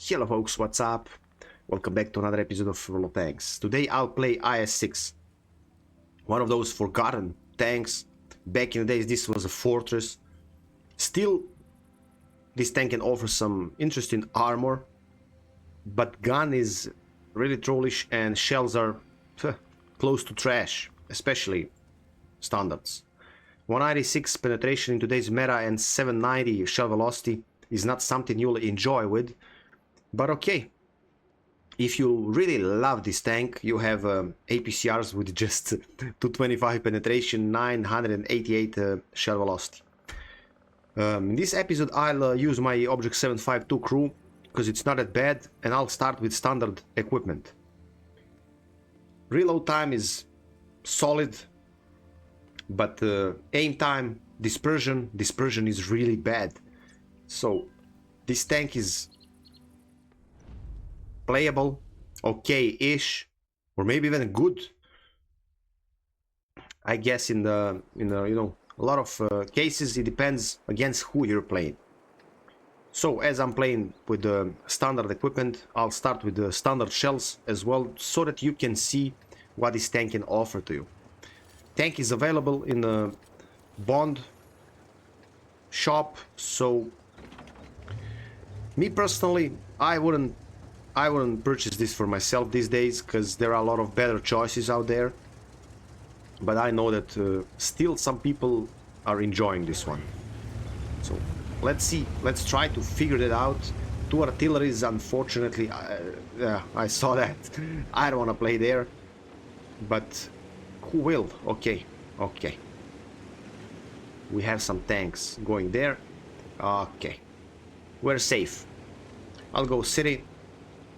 Hello folks, what's up? Welcome back to another episode of World of Tanks. Today I'll play IS-6. One of those forgotten tanks. Back in the days this was a fortress. Still, this tank can offer some interesting armor. But gun is really trollish and shells are close to trash. Especially standards. 196 penetration in today's meta and 790 shell velocity is not something you'll enjoy with. But okay, if you really love this tank, you have APCRs with just 225 penetration, 988 shell velocity. In this episode I'll use my Object 752 crew, because it's not that bad, and I'll start with standard equipment. Reload time is solid, but aim time, dispersion is really bad. So this tank is playable, okay-ish, or maybe even good. I guess in a lot of cases it depends against who you're playing. So as I'm playing with the standard equipment, I'll start with the standard shells as well, so that you can see what this tank can offer to you. Tank is available in the Bond shop, so me personally, I wouldn't purchase this for myself these days, because there are a lot of better choices out there. But I know that still some people are enjoying this one. So let's see, let's try to figure it out. 2 artilleries, unfortunately, I saw that. I don't want to play there, but who will? Okay. We have some tanks going there. Okay, we're safe. I'll go city,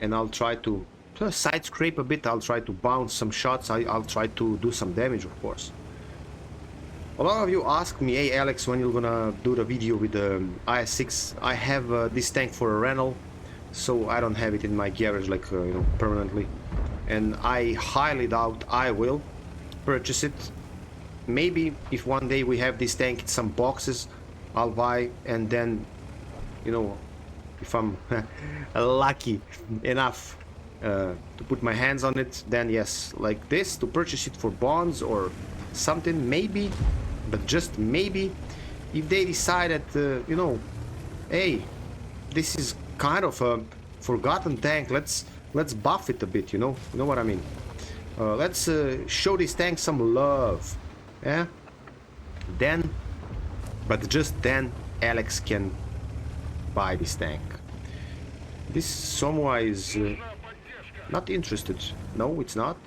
and I'll try to side scrape a bit. I'll try to bounce some shots. I'll try to do some damage, of course. A lot of you ask me, hey Alex, when you're gonna do the video with the IS-6? I have this tank for a rental, so I don't have it in my garage like permanently, and I highly doubt I will purchase it. Maybe if one day we have this tank in some boxes, I'll buy, and then if I'm lucky enough to put my hands on it, then yes, like this, to purchase it for bonds or something, maybe. But just maybe, if they decide that hey, this is kind of a forgotten tank, let's buff it a bit, you know what I mean. Let's show this tank some love, yeah. Then, but just then, Alex can buy this tank. This Somwa is not interested. No, it's not.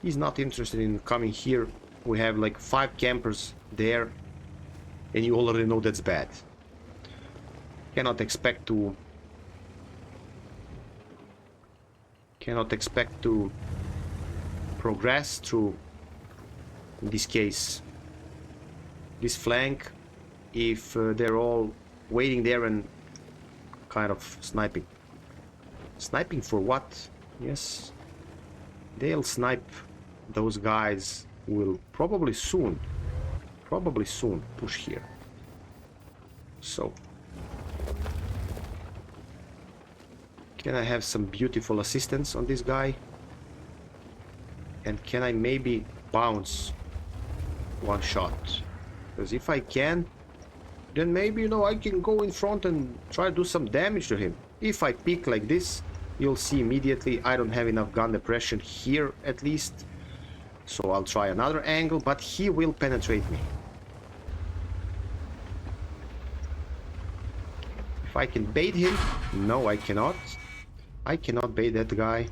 He's not interested in coming here. We have like 5 campers there, and you already know that's bad. Cannot expect to progress through, in this case, this flank, if they're all waiting there and kind of sniping. Sniping for what? Yes, they'll snipe. Those guys will probably soon push here. So can I have some beautiful assistance on this guy? And can I maybe bounce one shot? Because if I can, then maybe I can go in front and try to do some damage to him. If I peek like this, you'll see immediately I don't have enough gun depression here, at least. So I'll try another angle, but he will penetrate me. If I can bait him, no, I cannot. I cannot bait that guy.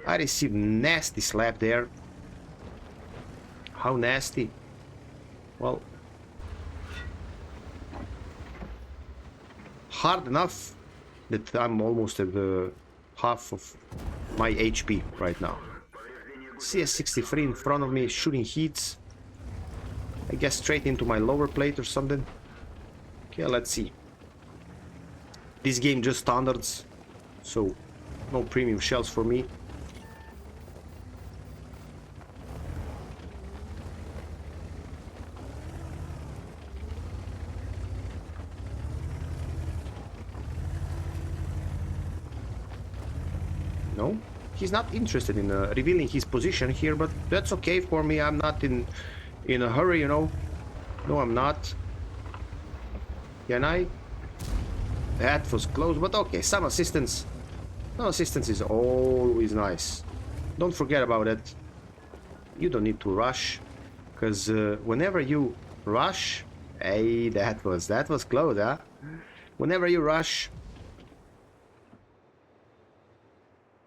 I received nasty slap there. How nasty? Well, hard enough that I'm almost at the half of my HP right now. CS-63 in front of me, shooting heats. I guess straight into my lower plate or something. Okay, let's see. This game just standards, so no premium shells for me. No, he's not interested in revealing his position here, but that's okay for me. I'm not in a hurry, you know. No, I'm not. Can I? That was close, but okay, some assistance. Some assistance is always nice. Don't forget about it. You don't need to rush, because whenever you rush, hey, that was close, huh? Whenever you rush,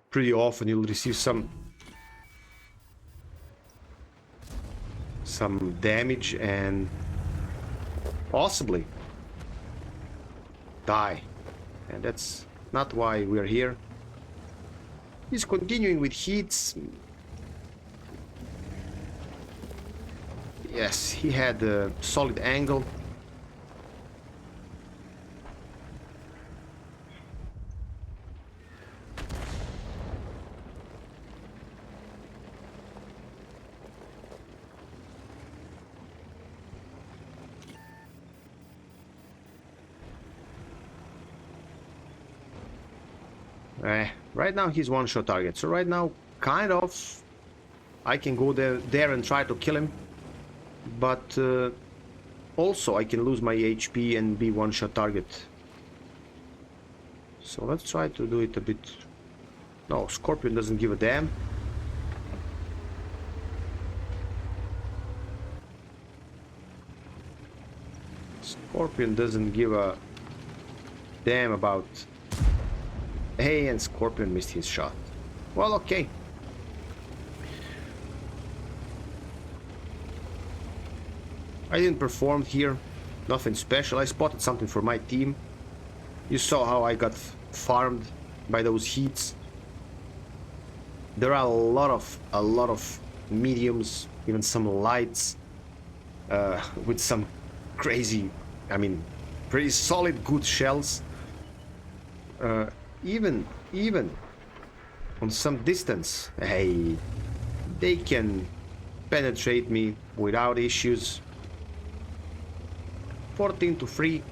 pretty often you'll receive some damage and possibly die, and that's not why we're here. He's continuing with heats. Yes, he had a solid angle. Right now he's one-shot target, so right now kind of I can go there and try to kill him, but also I can lose my HP and be one-shot target. So let's try to do it a bit. No, Scorpion doesn't give a damn. Scorpion doesn't give a damn about... Hey, and Scorpion missed his shot. Well, okay. I didn't perform here. Nothing special. I spotted something for my team. You saw how I got farmed by those heats. There are a lot of mediums, even some lights, with some crazy, I mean, pretty solid good shells. Even on some distance, hey, they can penetrate me without issues. 14-3,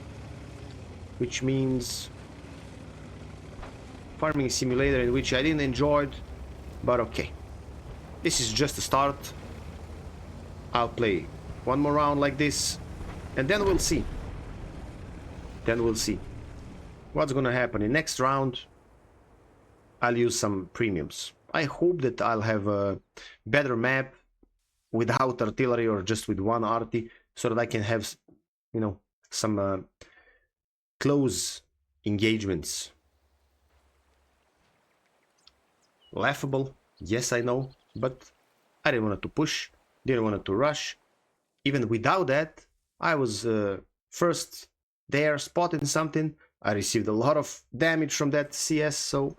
which means farming simulator in which I didn't enjoy it, but okay. This is just a start. I'll play one more round like this, and then we'll see. Then we'll see what's gonna happen in next round. I'll use some premiums. I hope that I'll have a better map without artillery or just with one arty, so that I can have, you know, some close engagements. Laughable, yes, I know, but I didn't want to push, didn't want to rush. Even without that, I was first there, spotting something. I received a lot of damage from that CS, so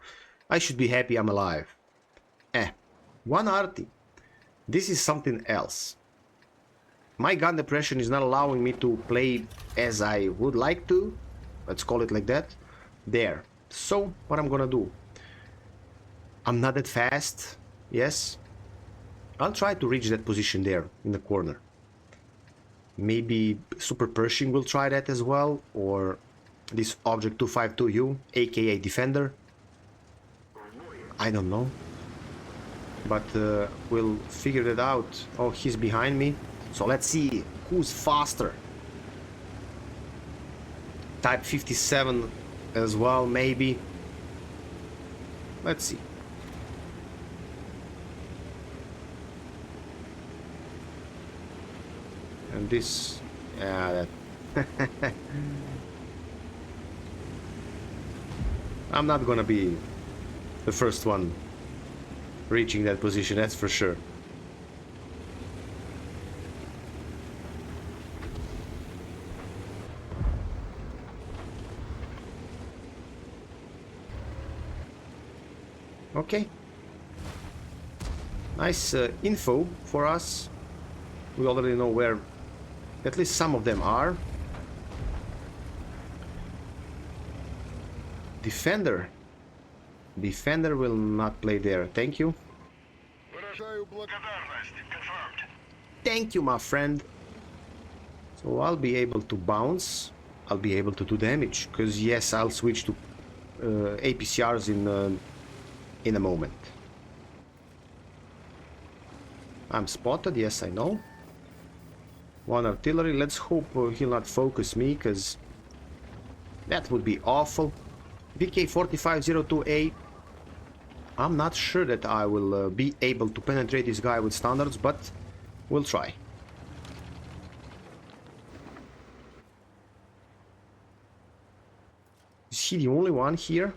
I should be happy I'm alive. One arty. This is something else. My gun depression is not allowing me to play as I would like to. Let's call it like that. There. So, what I'm gonna do? I'm not that fast. Yes. I'll try to reach that position there in the corner. Maybe Super Pershing will try that as well, or this Object 252U, aka Defender. I don't know. But we'll figure that out. Oh, he's behind me. So let's see who's faster. Type 57 as well, maybe. Let's see. And this... yeah, that... I'm not gonna be the first one reaching that position, that's for sure. Okay. Nice info for us. We already know where at least some of them are. Defender. Defender will not play there. Thank you. Thank you, my friend. So I'll be able to bounce. I'll be able to do damage. Because yes, I'll switch to APCRs in a moment. I'm spotted, yes I know. One artillery, let's hope he'll not focus me, because that would be awful. VK-4502A. I'm not sure that I will be able to penetrate this guy with standards, but we'll try. Is he the only one here?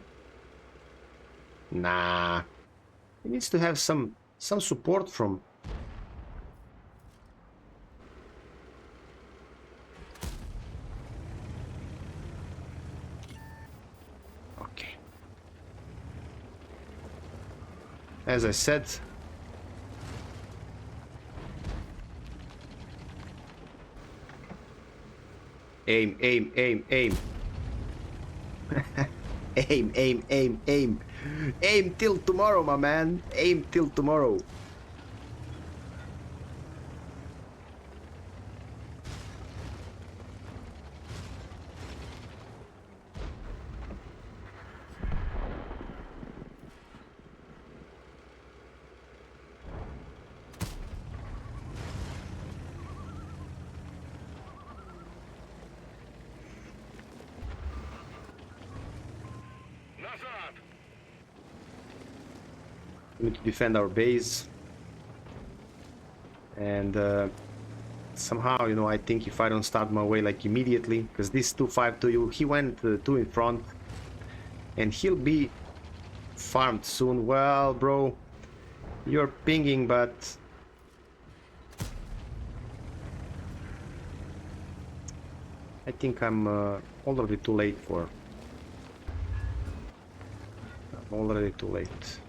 Nah. He needs to have some support from... Okay. As I said... Aim, aim, aim, aim. Aim, aim, aim, aim. Aim till tomorrow, my man. Aim till tomorrow. We need to defend our base. And somehow, you know, I think if I don't start my way like immediately, because this 252, he went 2 in front, and he'll be farmed soon. Well, bro, you're pinging, but I think I'm already too late for... I'm already too late.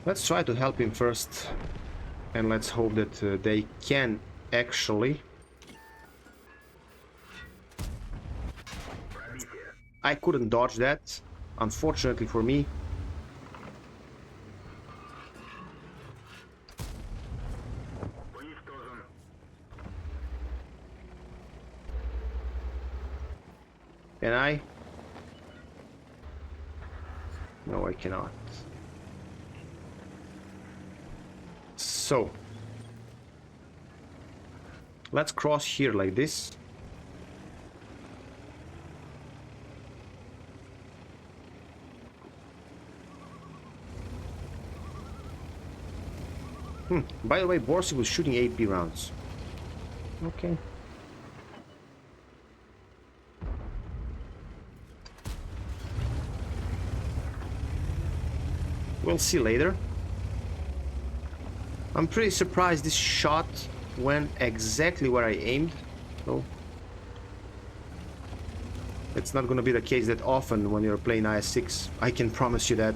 Let's try to help him first, and let's hope that they can actually... I couldn't dodge that, unfortunately for me. Can I? No, I cannot. So, let's cross here like this. By the way, Borsi was shooting AP rounds. Okay. We'll see later. I'm pretty surprised this shot went exactly where I aimed. So it's not gonna be the case that often when you're playing IS-6. I can promise you that.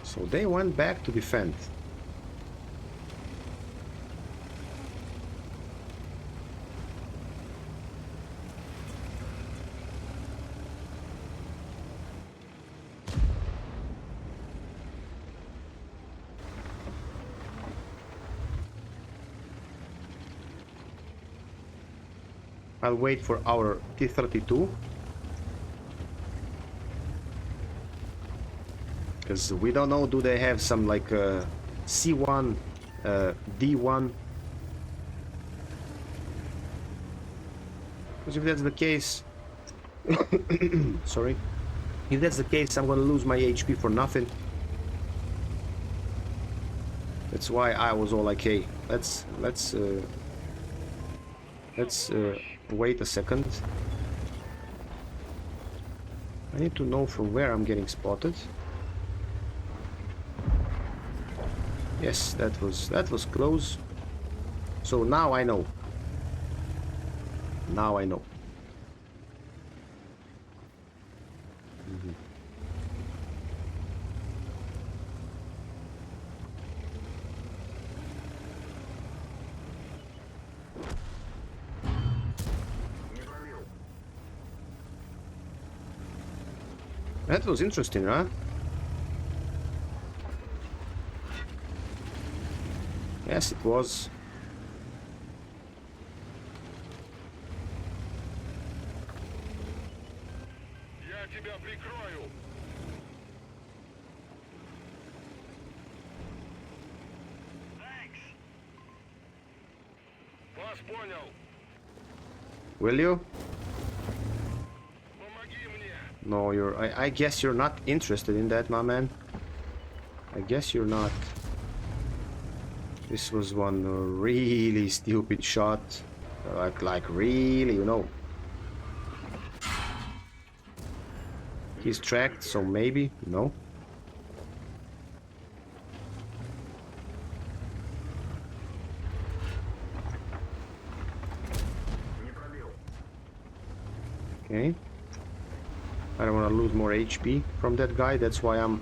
So they went back to defend. I'll wait for our T-32, because we don't know, do they have some like C1, D1? Because if that's the case, sorry, if that's the case, I'm gonna lose my HP for nothing. That's why I was all like, hey, let's wait a second. I need to know from where I'm getting spotted. Yes, that was close. So now I know. Now I know. That was interesting, huh? Yes, it was. Я тебя прикрою. Вас понял. Will you? Помоги мне. No, you're... I guess you're not interested in that, my man. I guess you're not. This was one really stupid shot. Like really, you know. He's tracked, so maybe, no. Okay. I don't want to lose more HP from that guy, that's why I'm...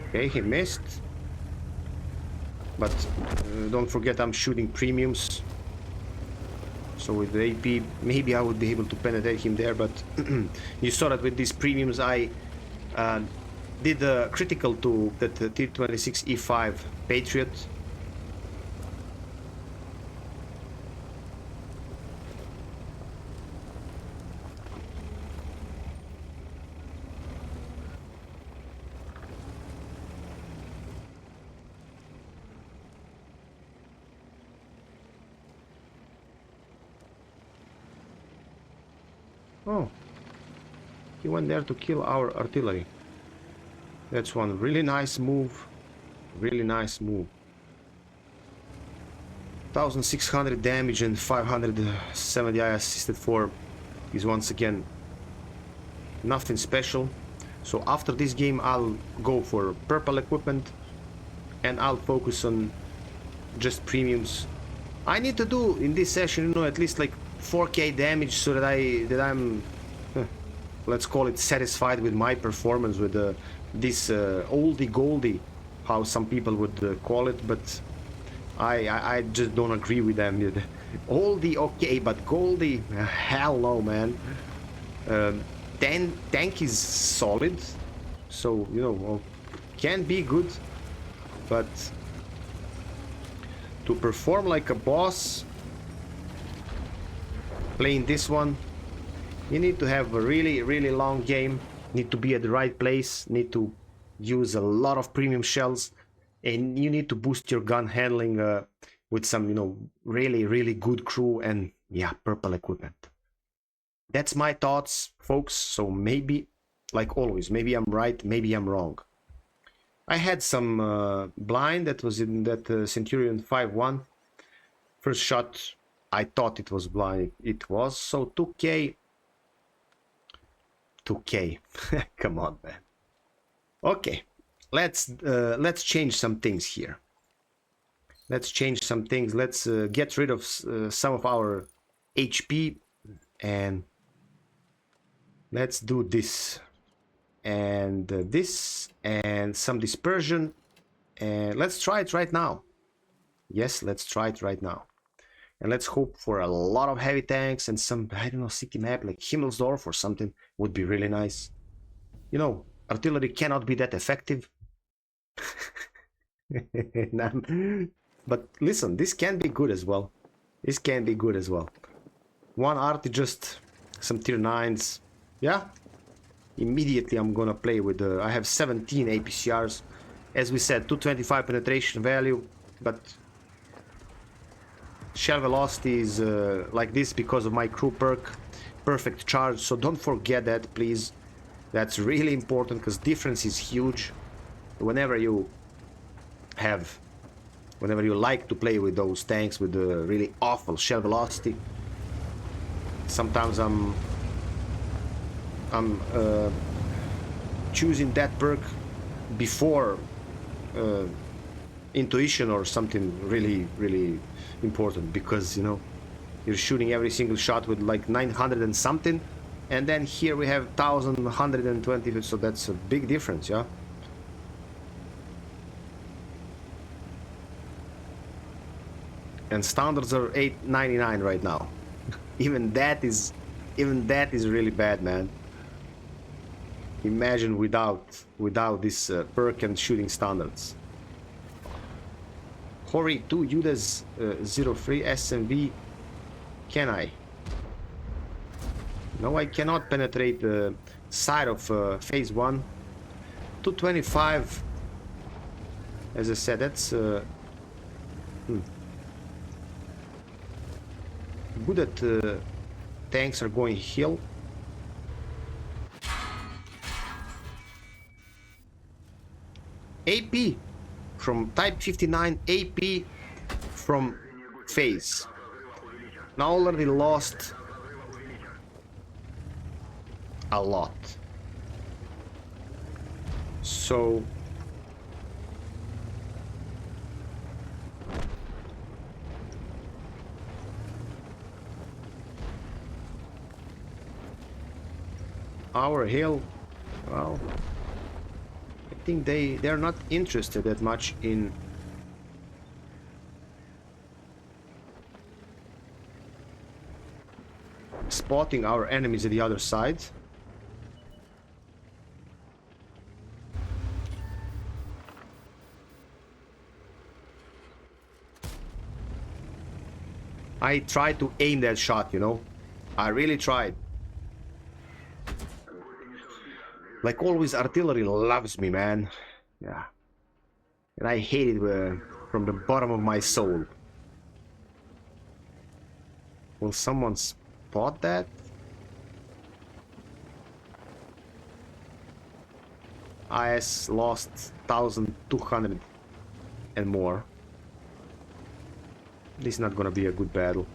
Okay, he missed. But don't forget I'm shooting premiums. So with the AP, maybe I would be able to penetrate him there, but you saw that with these premiums I did a critical to that T-26 E5 Patriot. Oh, he went there to kill our artillery. That's one really nice move. Really nice move. 1600 damage and 570 I assisted for is once again nothing special. So after this game I'll go for purple equipment and I'll focus on just premiums. I need to do in this session, you know, at least like 4k damage so that I'm let's call it satisfied with my performance with this oldie goldie, how some people would call it, but I just don't agree with them. Oldie okay, but goldie, hell no, man. Tank is solid, so you know, well, can be good, but to perform like a boss playing this one, you need to have a really long game, need to be at the right place, need to use a lot of premium shells, and you need to boost your gun handling with some, you know, really good crew and yeah, purple equipment. That's my thoughts, folks. So maybe, like always, maybe I'm right, maybe I'm wrong. I had some blind that was in that Centurion 5-1. First shot, I thought it was blind. It was. So 2k. 2k. Come on, man. Okay, let's change some things here. Let's change some things. Let's get rid of some of our HP and let's do this and this and some dispersion, and let's try it right now. Yes, let's try it right now, and let's hope for a lot of heavy tanks and some, I don't know, city map like Himmelsdorf or something would be really nice. You know, artillery cannot be that effective. But listen, this can be good as well. This can be good as well. One art, just some tier 9s. Yeah, immediately I'm gonna play with I have 17 APCRs, as we said, 225 penetration value, but shell velocity is like this because of my crew perk, perfect charge. So don't forget that, please. That's really important because difference is huge whenever you like to play with those tanks with the really awful shell velocity. Sometimes I'm choosing that perk before intuition or something really important, because you know you're shooting every single shot with like 900 and something, and then here we have 1120, so that's a big difference. Yeah, And standards are 899 right now. Even that is really bad, man. Imagine without this perk and shooting standards. Hori 2 UDAS 03 SMV. Can I? No, I cannot penetrate the side of phase 1. 225. As I said, that's good that tanks are going hill. AP from Type 59, AP from phase. Now already lost a lot. So our hill, well, I think they're not interested that much in spotting our enemies at the other side. I tried to aim that shot, you know. I really tried. Like always, artillery loves me, man. Yeah. And I hate it from the bottom of my soul. Will someone spot that? IS lost 1,200 and more. This is not gonna be a good battle.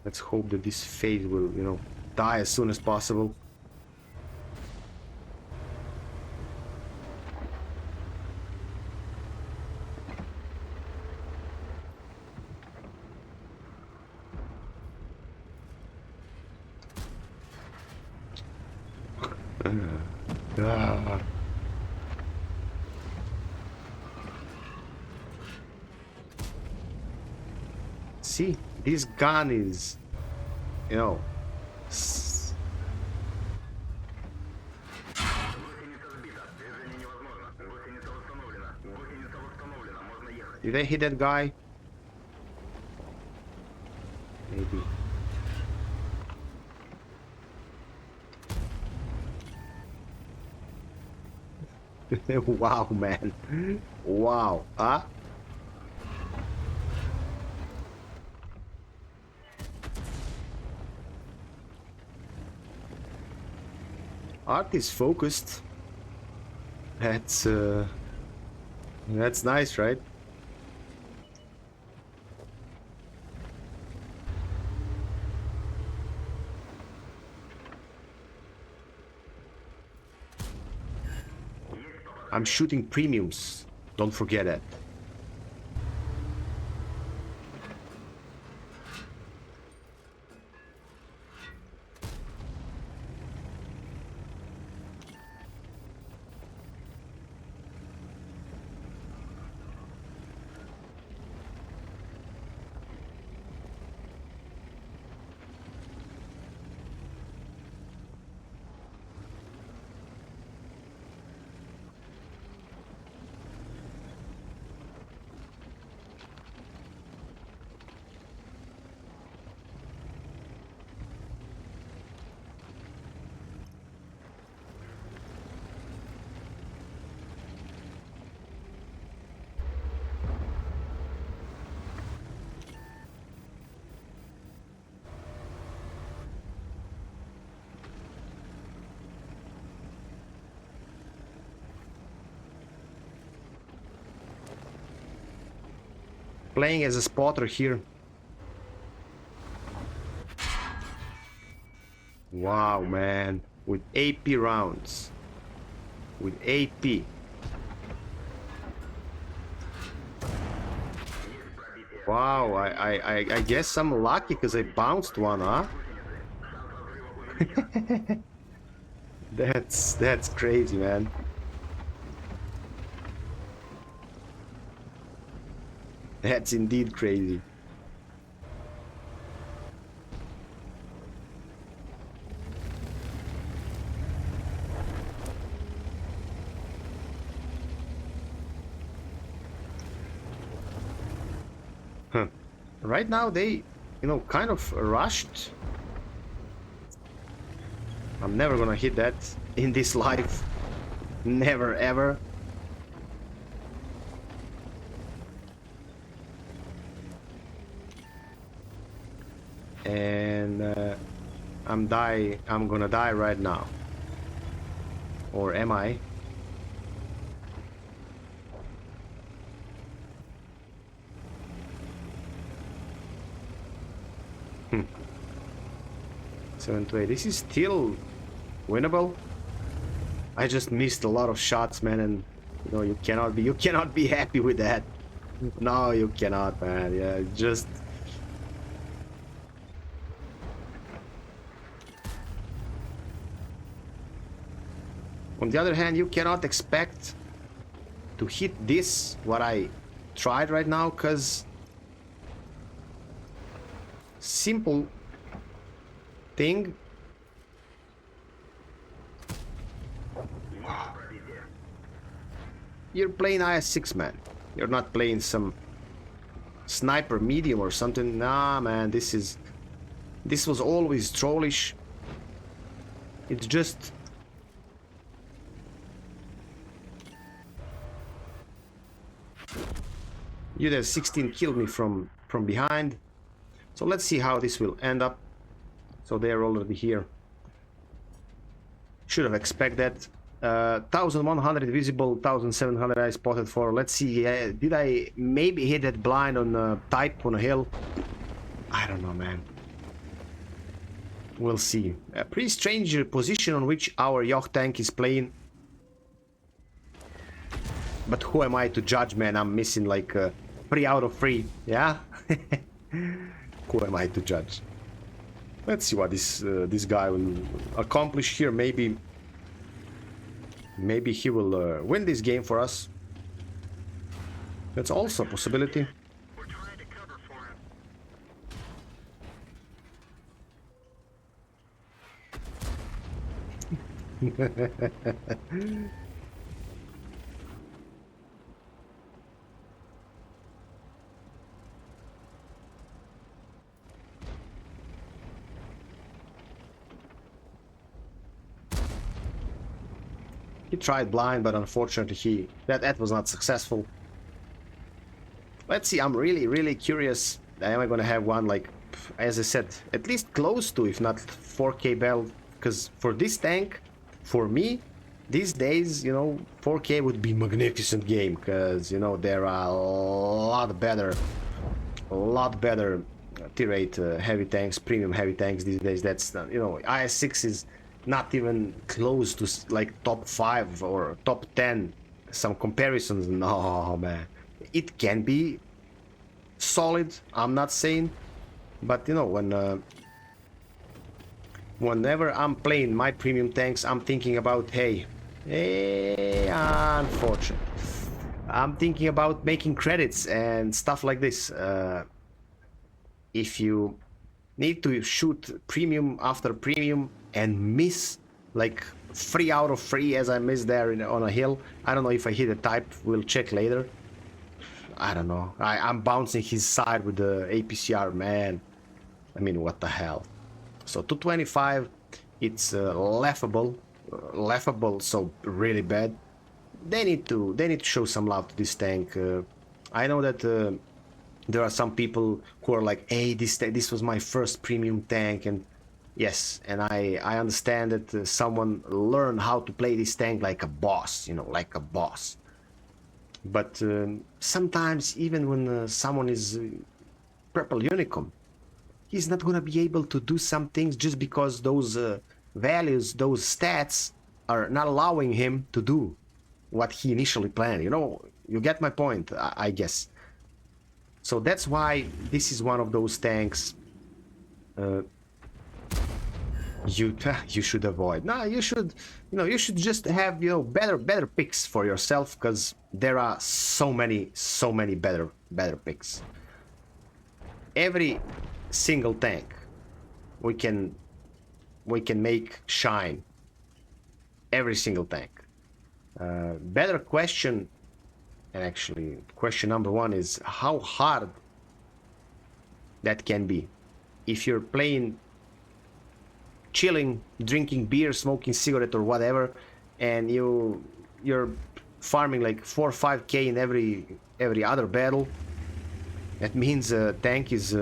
Let's hope that this phase will, you know, die as soon as possible. See, this gun is, you know, did I hit that guy? Maybe. Wow, man. Wow. Huh? Art is focused. That's nice, right? I'm shooting premiums. Don't forget that. Playing as a spotter here. Wow, man. With AP rounds. With AP. Wow, I guess I'm lucky because I bounced one, huh? That's crazy, man. That's indeed crazy. Huh. Right now they, kind of rushed. I'm never gonna hit that in this life. Never ever. And I'm gonna die right now. Or am I? 7 to 8. This is still winnable. I just missed a lot of shots, man, and you cannot be happy with that. No, you cannot, man. Yeah, just on the other hand, you cannot expect to hit this what I tried right now, cause simple thing. You're playing IS-6, man. You're not playing some sniper medium or something. Nah, man, this was always trollish. It's just you there 16 killed me from behind. So let's see how this will end up. So they're already here. Should have expected that. 1100 visible, 1700 I spotted for. Let's see, did I maybe hit that blind on type on a hill? I don't know, man. We'll see. A pretty strange position on which our Yoch tank is playing. But who am I to judge, man? I'm missing like 3 out of 3, yeah? Who am I to judge? Let's see what this guy will accomplish here. Maybe he will win this game for us. That's also a possibility. We're trying to cover for him. He tried blind, but unfortunately that was not successful. Let's see, I'm really curious. Am I gonna have one, like, as I said, at least close to, if not 4K build? Because for this tank, for me, these days, 4K would be magnificent game, because, there are a lot better tier 8 heavy tanks, premium heavy tanks these days. That's, IS-6 is not even close to like top 5 or top 10. Some comparisons, no, man. It can be solid, I'm not saying, but whenever I'm playing my premium tanks, I'm thinking about, hey, unfortunate, I'm thinking about making credits and stuff like this. If you need to shoot premium after premium and miss like 3 out of 3 as I missed there on a hill, I don't know if I hit a type, we'll check later. I don't know. I'm bouncing his side with the APCR, man. I mean, what the hell. So 225, it's laughable, so really bad. They need to show some love to this tank. I know that there are some people who are like, hey, this was my first premium tank, and yes, and I understand that someone learned how to play this tank like a boss, like a boss. But sometimes, even when someone is purple unicorn, he's not gonna be able to do some things just because those values, those stats are not allowing him to do what he initially planned. You get my point, I guess. So that's why this is one of those tanks you should avoid. No, you should, you should just have, better picks for yourself, because there are so many better picks. Every single tank we can make shine. Every single tank. Better question, and actually question number one is how hard that can be. If you're playing, chilling, drinking beer, smoking cigarette or whatever, and you're farming like 4 or 5k in every other battle, that means tank is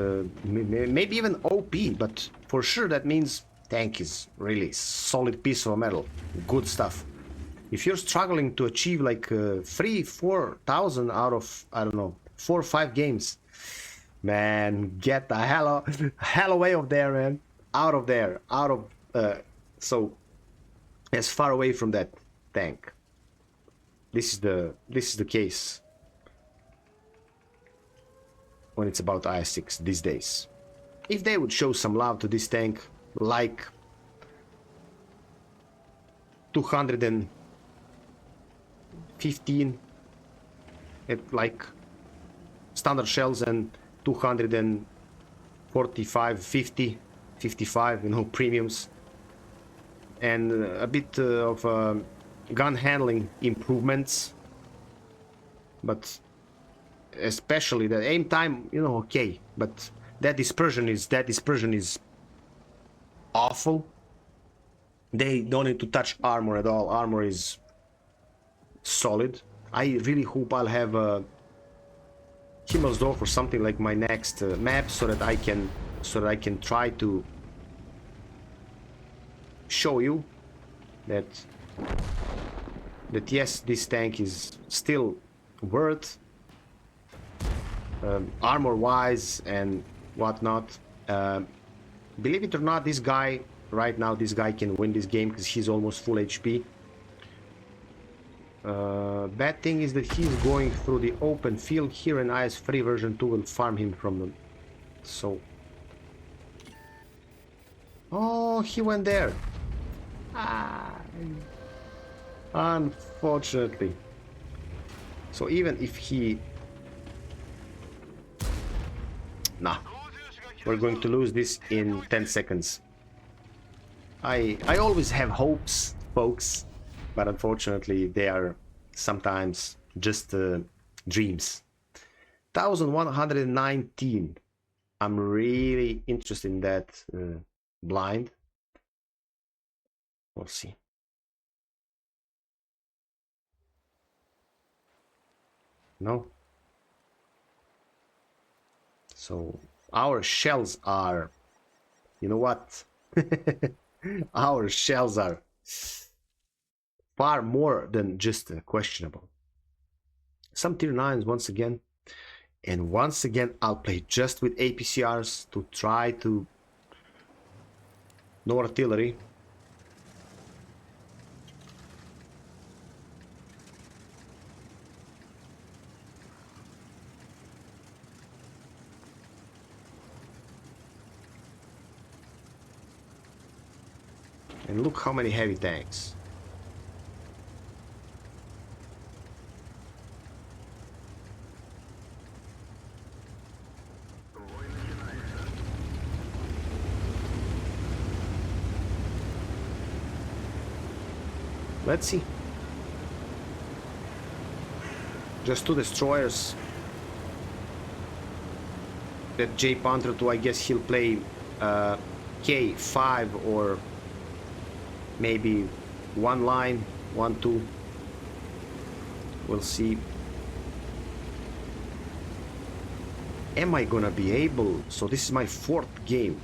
maybe even OP, but for sure that means tank is really solid piece of metal, good stuff. If you're struggling to achieve like 3,000-4,000 out of, I don't know, 4 or 5 games, man, get the hell away of there, man. Out of there, so as far away from that tank. This is the case when it's about IS-6 these days. If they would show some love to this tank, like 215 at like standard shells and 245, 50, 55, premiums, and a bit of gun handling improvements, but especially the aim time, okay, but that dispersion is awful. They don't need to touch armor at all. Armor is solid. I really hope I'll have a Himmelsdorf or something like my next map, so that I can try to show you that yes, this tank is still worth armor wise and whatnot. Believe it or not, this guy right now, can win this game because he's almost full HP. Bad thing is that he's going through the open field here, and IS-3 version 2 will farm him from them. So, oh, he went there. Unfortunately. So even if he... Nah. We're going to lose this in 10 seconds. I always have hopes, folks, but unfortunately they are sometimes just dreams. 1119. I'm really interested in that blind. We'll see. No. So our shells are, you know what? Our shells are far more than just questionable. Some tier 9s once again. And once again, I'll play just with APCRs to try to... No artillery. And look how many heavy tanks. Let's see. Just 2 destroyers. That J Panther 2, I guess he'll play K5 or maybe 1 line, 1, 2. We'll see. Am I gonna be able... So this is my 4th game.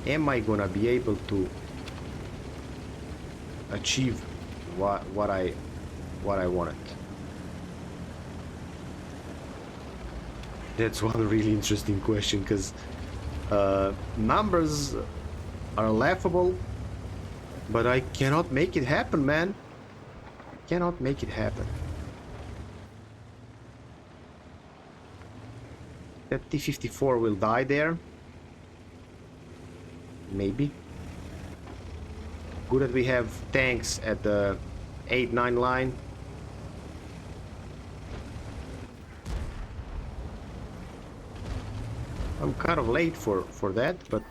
Am I gonna be able to achieve what I wanted? That's one really interesting question, because numbers are laughable, but I cannot make it happen, man. Cannot make it happen. That T-54 will die there. Maybe. Good that we have tanks at the 8-9 line. I'm kind of late for that, but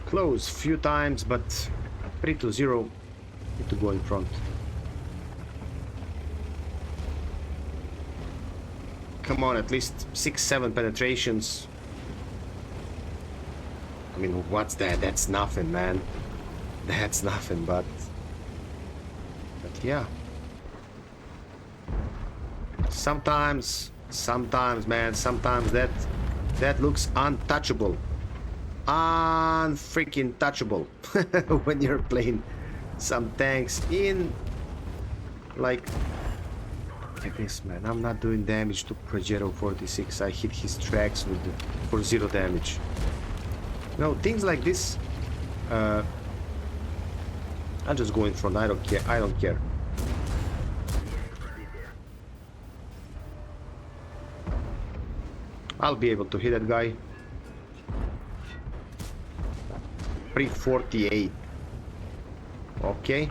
close few times, but 3-0. Need to go in front. Come on, at least 6-7 penetrations. I mean, what's that? That's nothing, man. That's nothing, but yeah. Sometimes, man, sometimes that looks untouchable. Unfreaking touchable when you're playing some tanks in like this, man. I'm not doing damage to Progetto 46. I hit his tracks with for 0 damage. No, things like this. I'll just go in front. I don't care. I don't care. I'll be able to hit that guy. 348. Okay.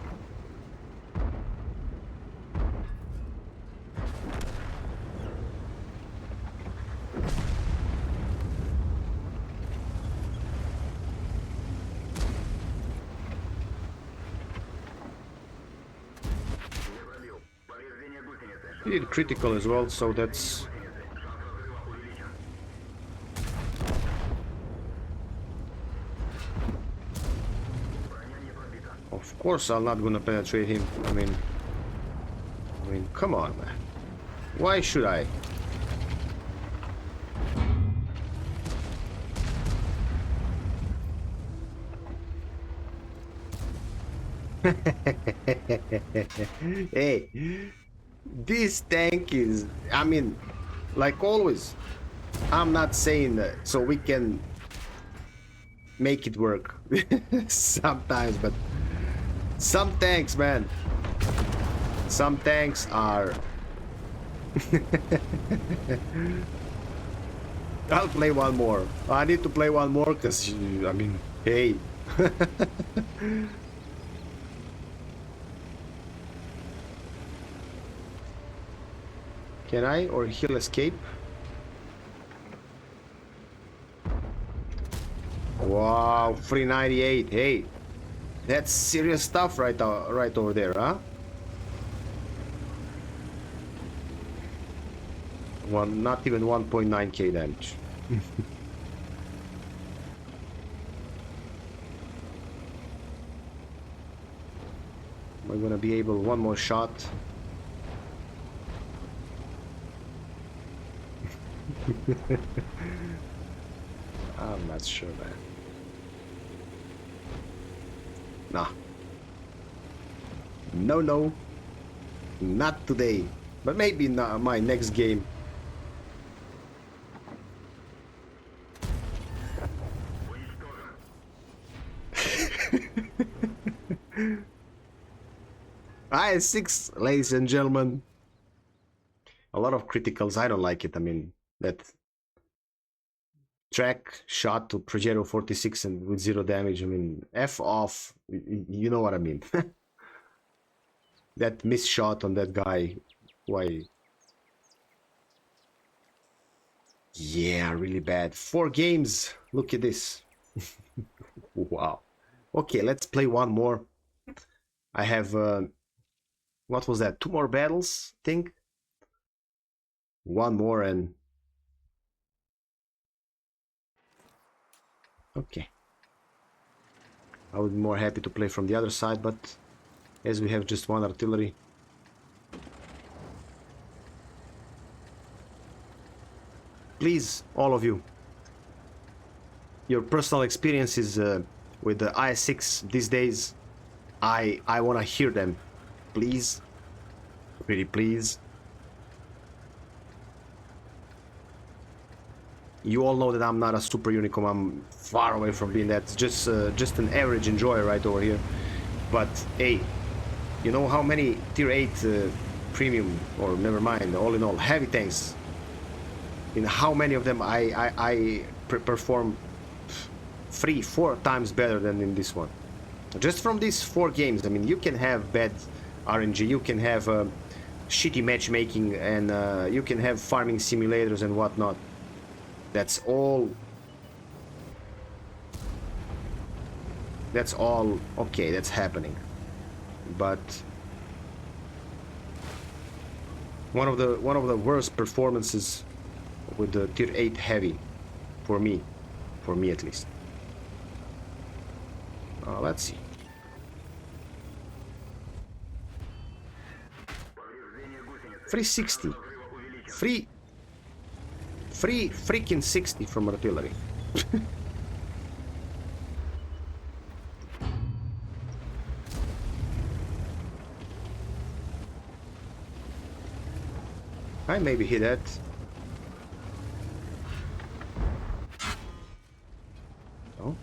He did critical as well, so that's... Of course I'm not gonna penetrate him. I mean, come on, man. Why should I? Hey, this tank is, I mean, like always, I'm not saying that so we can make it work sometimes, but some tanks, man, some tanks are I'll play one more. I need to play one more because, I mean, hey. Can I, or he'll escape? Wow, 398. Hey, that's serious stuff right over there, huh? Not even 1.9k damage. Am I gonna be able one more shot? I'm not sure, man. Nah. No. Not today. But maybe in my next game. IS-6, ladies and gentlemen. A lot of criticals. I don't like it. I mean, that track shot to Progetto 46 and with 0 damage. I mean, F off. You know what I mean. That miss shot on that guy. Why? Yeah, really bad. 4 games. Look at this. Wow. Okay, let's play one more. I have, what was that? 2 more battles, I think. One more and... Okay. I would be more happy to play from the other side, but as we have just 1 artillery. Please, all of you, your personal experiences with the IS-6 these days, I want to hear them. Please. Pretty please. You all know that I'm not a super unicum. I'm far away from being that. It's just an average enjoyer right over here. But hey, you know how many tier 8 premium, or never mind, all in all, heavy tanks, in how many of them I perform 3-4 times better than in this one. Just from these 4 games. I mean, you can have bad RNG, you can have shitty matchmaking, and you can have farming simulators and whatnot. That's all okay, that's happening. But one of the worst performances with the tier 8 heavy for me at least. Let's see. Free 60. Free freaking 60 from artillery. I maybe hit that. Oh.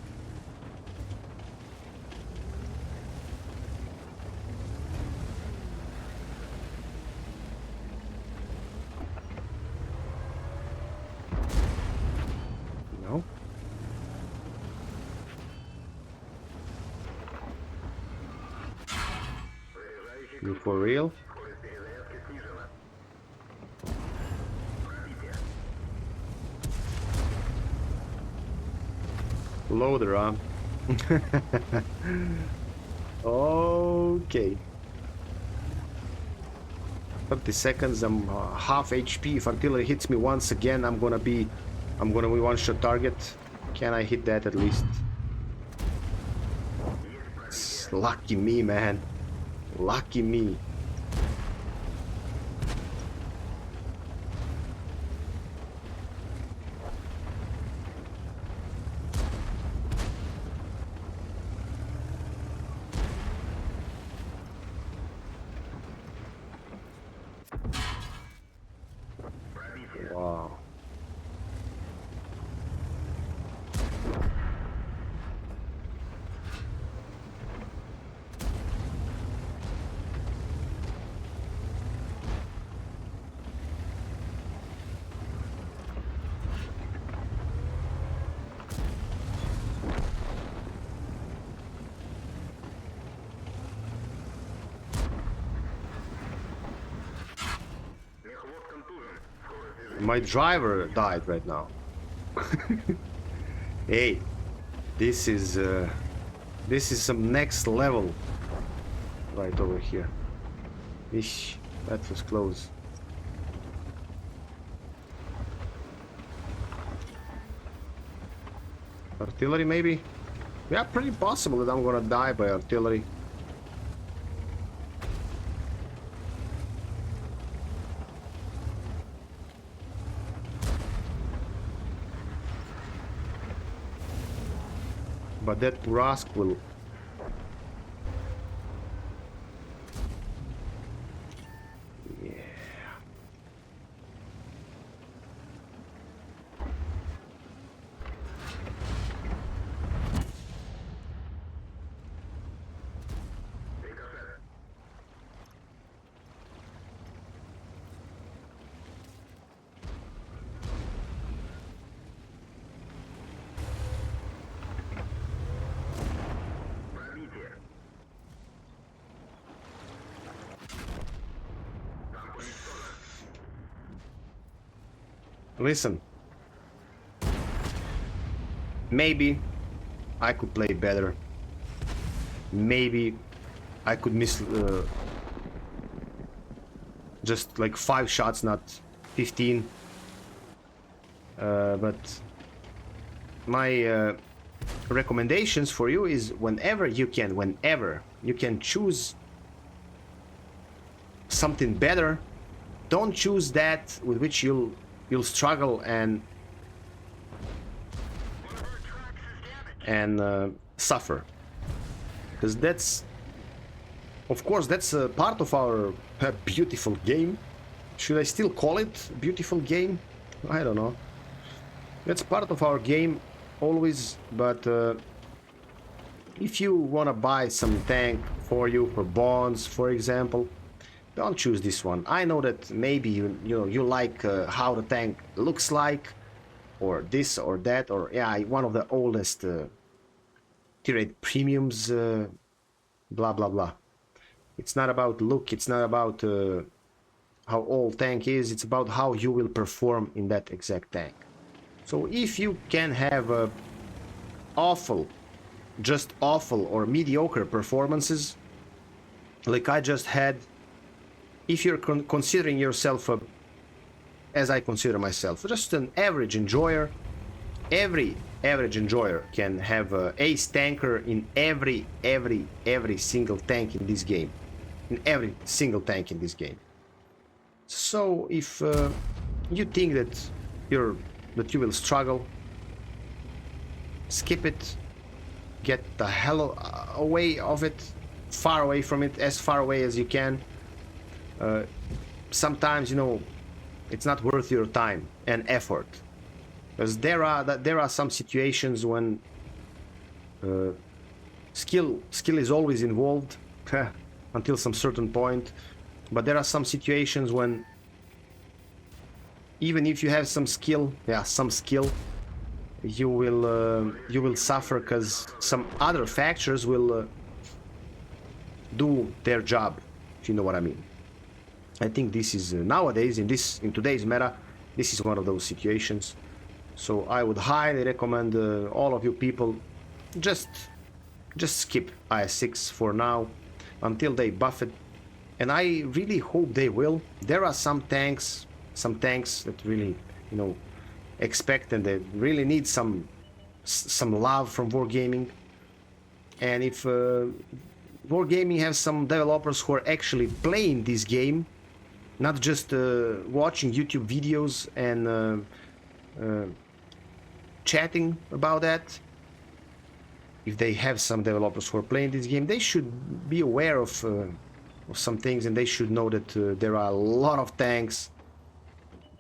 No. You for real? Loader, huh? Okay. 30 seconds, I'm half HP. If artillery hits me once again, I'm gonna be one-shot target. Can I hit that at least? Lucky me, man. Lucky me. Wow. My driver died right now. Hey, this is some next level right over here. Ish, that was close. Artillery maybe? Yeah, pretty possible that I'm gonna die by artillery. But that Rask will... Yeah. Listen, maybe I could play better. Maybe I could miss just like 5 shots, not 15. But my recommendations for you is whenever you can choose something better, don't choose that with which you'll struggle and suffer, because Of course, that's a part of our beautiful game. Should I still call it beautiful game? I don't know. That's part of our game always, but if you want to buy some tank for you for bonds, for example, don't choose this one. I know that maybe you like how the tank looks like, or this or that, or yeah, one of the oldest tier 8 premiums, blah blah blah. It's not about look, it's not about how old tank is, it's about how you will perform in that exact tank. So if you can have awful, just awful or mediocre performances like I just had, if you're considering yourself as I consider myself, just an average enjoyer, every average enjoyer can have a ace tanker in every single tank in this game, in every single tank in this game. So if you think that you will struggle, skip it, get the hell away of it, far away from it, as far away as you can. Sometimes, you know, it's not worth your time and effort, because there are some situations when skill is always involved until some certain point, but there are some situations when even if you have some skill, you will suffer because some other factors will do their job, if you know what I mean. I think this is nowadays in today's meta, this is one of those situations. So I would highly recommend all of you people just skip IS-6 for now until they buff it, and I really hope they will. There are some tanks that really, you know, expect and they really need some love from Wargaming. And if Wargaming has some developers who are actually playing this game, not just watching YouTube videos and chatting about that, if they have some developers who are playing this game, they should be aware of some things, and they should know that there are a lot of tanks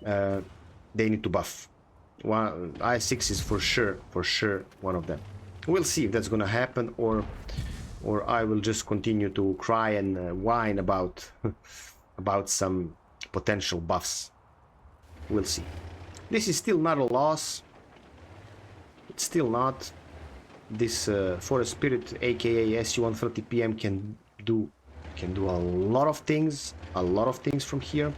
they need to buff. IS-6 is for sure one of them. We'll see if that's gonna happen, or I will just continue to cry and whine about about some potential buffs. We'll see. This is still not a loss. It's still not. This Forest Spirit, aka SU-130 PM, can do a lot of things from here.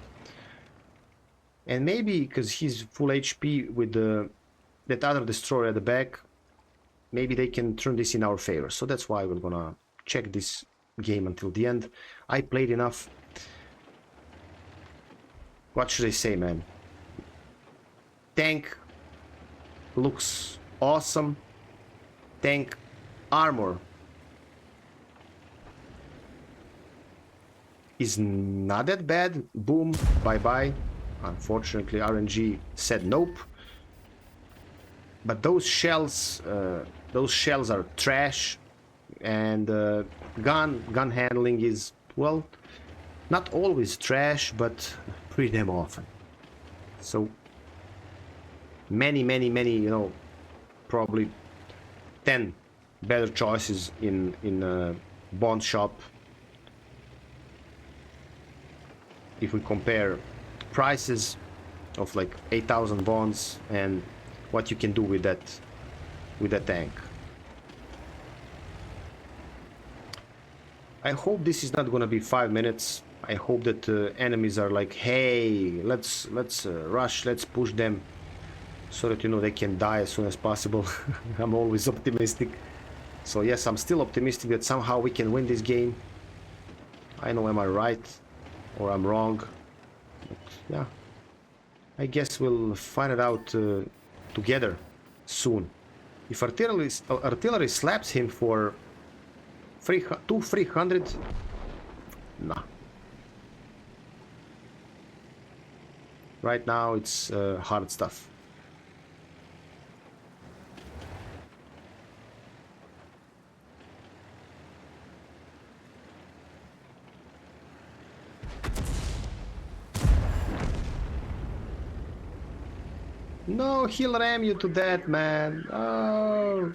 And maybe because he's full HP with that other destroyer at the back, maybe they can turn this in our favor. So that's why we're gonna check this game until the end. I played enough. What should I say, man? Tank looks awesome. Tank armor is not that bad. Boom, bye bye. Unfortunately, RNG said nope. But those shells are trash, and gun handling is, well, not always trash, but pretty damn often. So many, you know, probably 10 better choices in a bond shop if we compare prices of like 8,000 bonds and what you can do with that tank. I hope this is not gonna be 5 minutes. I hope that enemies are like, hey, let's rush, let's push them, so that, you know, they can die as soon as possible. I'm always optimistic. So yes, I'm still optimistic that somehow we can win this game. I know, am I right or I'm wrong? But yeah, I guess we'll find it out together soon. If artillery slaps him for 300, nah. Right now it's hard stuff. No, he'll ram you to death, man. Oh.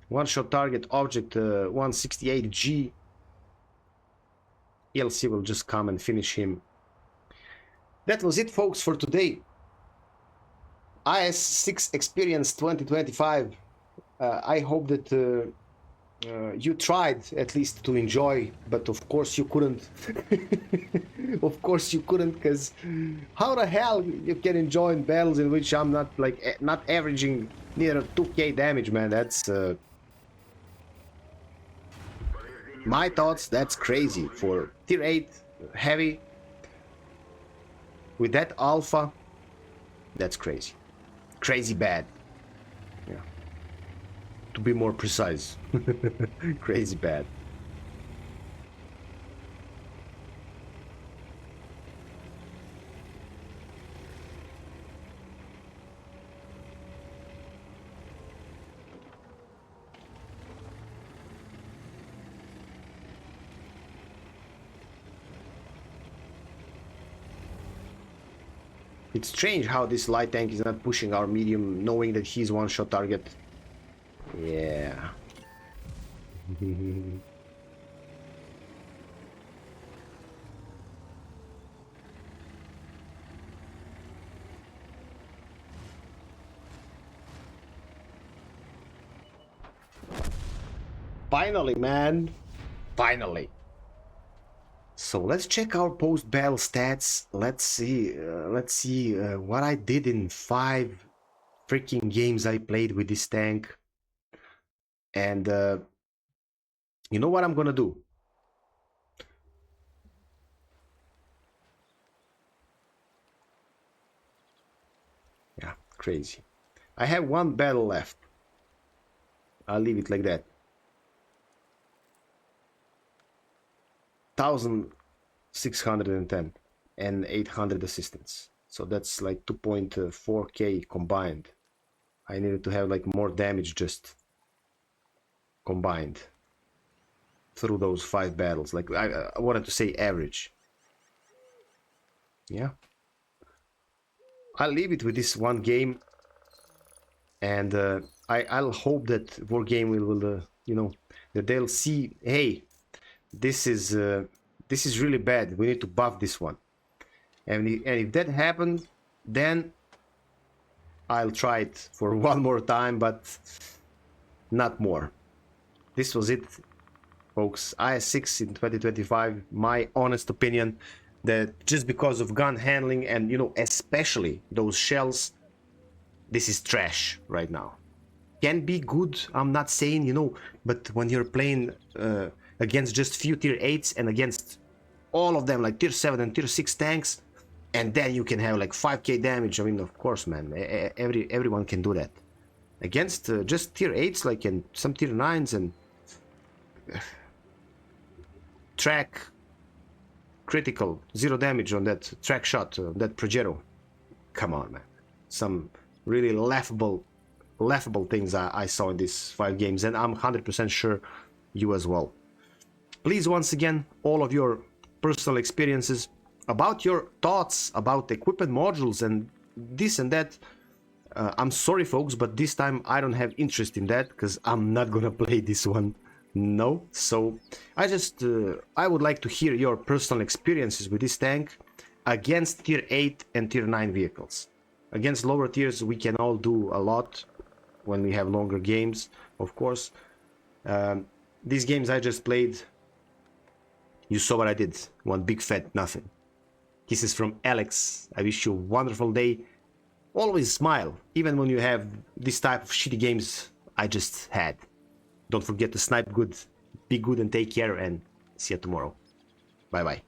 One-shot target object 168G. ELC will just come and finish him. That was it, folks, for today. IS-6 Experience 2025. I hope that you tried at least to enjoy, but of course you couldn't. Of course you couldn't, because how the hell you can enjoy in battles in which I'm not like not averaging near 2k damage, man? That's my thoughts. That's crazy for tier 8 heavy with that alpha. That's crazy. Crazy bad. Yeah. To be more precise. Crazy bad. It's strange how this light tank is not pushing our medium, knowing that he's one-shot target. Yeah. Finally, man. Finally. So let's check our post-battle stats. Let's see what I did in 5 freaking games I played with this tank. And you know what I'm gonna do? Yeah, crazy. I have 1 battle left. I'll leave it like that. 1,610 and 800 assistance. So that's like 2.4k combined. I needed to have like more damage just combined through those 5 battles. Like I wanted to say average. Yeah. I'll leave it with this 1 game, and I'll hope that Wargame will you know, that they'll see, hey, this is really bad. We need to buff this one, and if that happens, then I'll try it for 1 more time, but not more. This was it, folks. IS-6 in 2025. My honest opinion, that just because of gun handling and, you know, especially those shells, this is trash right now. Can be good, I'm not saying, you know, but when you're playing against just few tier 8s and against all of them like tier 7 and tier 6 tanks, and then you can have like 5k damage, I mean, of course, man, everyone can do that. Against just tier 8s, like, and some tier 9s, and track critical 0 damage on that track shot, that Projero. Come on, man. Some really laughable things I saw in these 5 games, and I'm 100% sure you as well. Please, once again, all of your personal experiences, about your thoughts about equipment modules and this and that. I'm sorry, folks, but this time I don't have interest in that, because I'm not gonna play this one. No. So I would like to hear your personal experiences with this tank against tier 8 and tier 9 vehicles. Against lower tiers we can all do a lot when we have longer games, of course. These games I just played, you saw what I did. 1 big fat nothing. Kisses from Alex. I wish you a wonderful day. Always smile, even when you have this type of shitty games I just had. Don't forget to snipe good, be good, and take care, and see you tomorrow. Bye bye.